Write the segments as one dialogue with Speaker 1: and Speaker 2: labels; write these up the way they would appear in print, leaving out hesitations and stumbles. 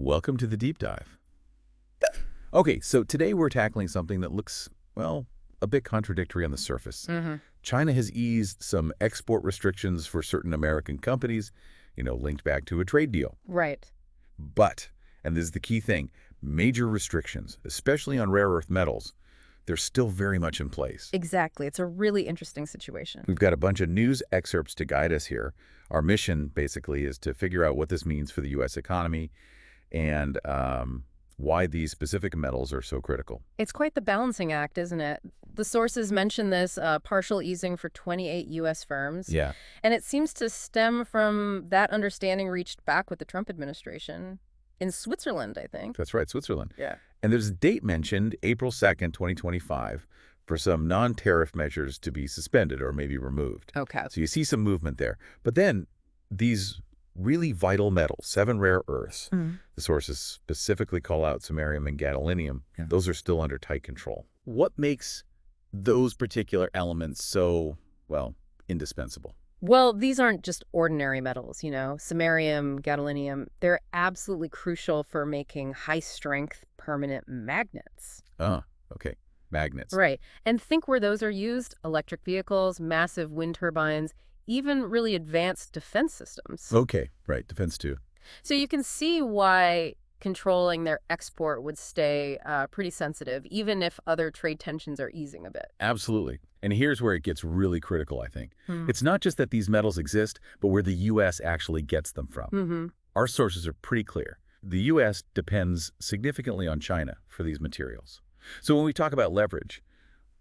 Speaker 1: Welcome to the deep dive. Okay, so today we're tackling something that looks, well, a bit contradictory on the surface. China has eased some export restrictions for certain American companies, linked back to a trade deal.
Speaker 2: Right.
Speaker 1: But, and this is the key thing, major restrictions, especially on rare earth metals, they're still very much in place.
Speaker 2: Exactly. It's a really interesting situation.
Speaker 1: We've got a bunch of news excerpts to guide us here. Our mission, basically, is to figure out what this means for the U.S. economy and why these specific metals are so critical.
Speaker 2: It's quite the balancing act, isn't it? The sources mention this partial easing for 28 U.S. firms.
Speaker 1: Yeah.
Speaker 2: And it seems to stem from that understanding reached back with the Trump administration in Switzerland, I think.
Speaker 1: That's right, Switzerland.
Speaker 2: Yeah.
Speaker 1: And there's a date mentioned, April 2nd, 2025, for some non-tariff measures to be suspended or maybe removed.
Speaker 2: Okay.
Speaker 1: So you see some movement there. But then these really vital metals, 7 rare earths, the sources specifically call out samarium and gadolinium, those are still under tight control. What makes those particular elements so, well, indispensable?
Speaker 2: Well, these aren't just ordinary metals, samarium, gadolinium. They're absolutely crucial for making high-strength permanent magnets.
Speaker 1: Oh, okay. Magnets.
Speaker 2: Right. And think where those are used: electric vehicles, massive wind turbines, even really advanced defense systems.
Speaker 1: Okay, right. Defense too.
Speaker 2: So you can see why controlling their export would stay pretty sensitive, even if other trade tensions are easing a bit.
Speaker 1: Absolutely. And here's where it gets really critical, I think. It's not just that these metals exist, but where the U.S. actually gets them from. Our sources are pretty clear. The U.S. depends significantly on China for these materials. So when we talk about leverage,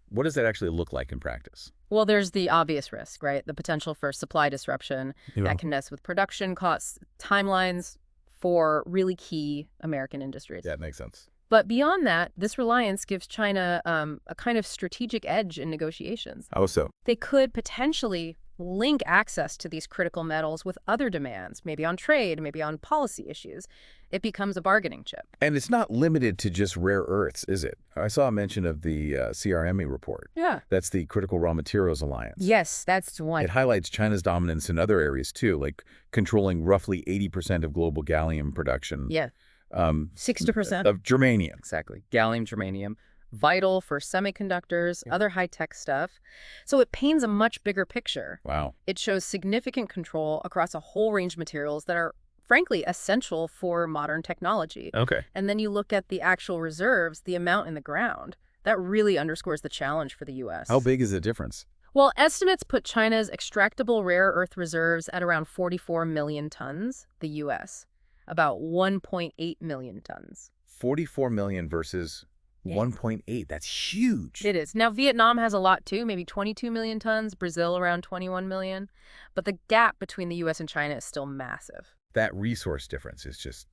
Speaker 1: what does that actually look like in practice?
Speaker 2: Well, there's the obvious risk, right? The potential for supply disruption that can mess with production costs, timelines for really key American industries.
Speaker 1: Yeah, that makes sense.
Speaker 2: But beyond that, this reliance gives China a kind of strategic edge in negotiations.
Speaker 1: How so?
Speaker 2: They could potentially link access to these critical metals with other demands, maybe on trade, maybe on policy issues. It becomes a bargaining chip.
Speaker 1: And it's not limited to just rare earths, is it? I saw a mention of the CRME report.
Speaker 2: Yeah.
Speaker 1: That's the Critical Raw Materials Alliance.
Speaker 2: Yes, that's one.
Speaker 1: It highlights China's dominance in other areas, too, like controlling roughly 80% of global gallium production.
Speaker 2: Yeah. 60%.
Speaker 1: Of germanium.
Speaker 2: Exactly. Gallium, germanium. Vital for semiconductors, other high-tech stuff. So it paints a much bigger picture.
Speaker 1: Wow.
Speaker 2: It shows significant control across a whole range of materials that are, frankly, essential for modern technology.
Speaker 1: Okay.
Speaker 2: And then you look at the actual reserves, the amount in the ground. That really underscores the challenge for the U.S.
Speaker 1: How big is the difference?
Speaker 2: Well, estimates put China's extractable rare earth reserves at around 44 million tons, the U.S. about 1.8 million tons.
Speaker 1: 44 million versus 1.8. That's huge.
Speaker 2: It is. Now, Vietnam has a lot, too, maybe 22 million tons, Brazil around 21 million. But the gap between the U.S. and China is still massive.
Speaker 1: That resource difference is just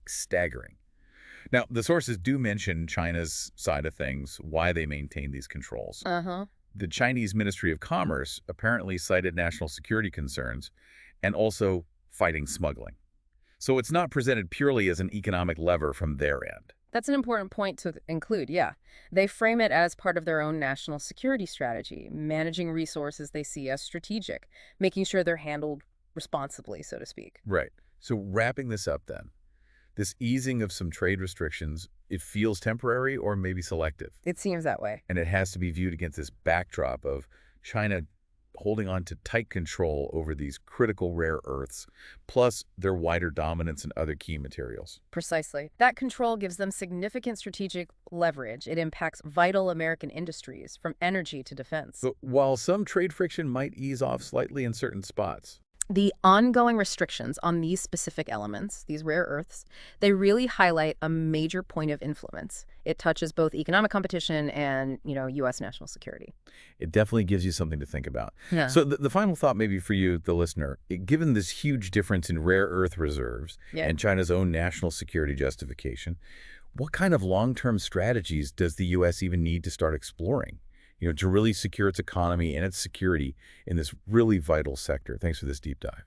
Speaker 1: staggering. Now, the sources do mention China's side of things, why they maintain these controls. The Chinese Ministry of Commerce apparently cited national security concerns and also fighting smuggling. So it's not presented purely as an economic lever from their end.
Speaker 2: That's an important point to include, yeah. They frame it as part of their own national security strategy, managing resources they see as strategic, making sure they're handled responsibly, so to speak.
Speaker 1: Right. So wrapping this up then, this easing of some trade restrictions, it feels temporary or maybe selective.
Speaker 2: It seems that way.
Speaker 1: And it has to be viewed against this backdrop of China holding on to tight control over these critical rare earths, plus their wider dominance in other key materials.
Speaker 2: Precisely. That control gives them significant strategic leverage. It impacts vital American industries, from energy to defense.
Speaker 1: But while some trade friction might ease off slightly in certain spots,
Speaker 2: the ongoing restrictions on these specific elements, these rare earths, they really highlight a major point of influence. It touches both economic competition and, U.S. national security.
Speaker 1: It definitely gives you something to think about.
Speaker 2: Yeah.
Speaker 1: So the final thought maybe for you, the listener, given this huge difference in rare earth reserves and China's own national security justification, what kind of long-term strategies does the U.S. even need to start exploring? To really secure its economy and its security in this really vital sector. Thanks for this deep dive.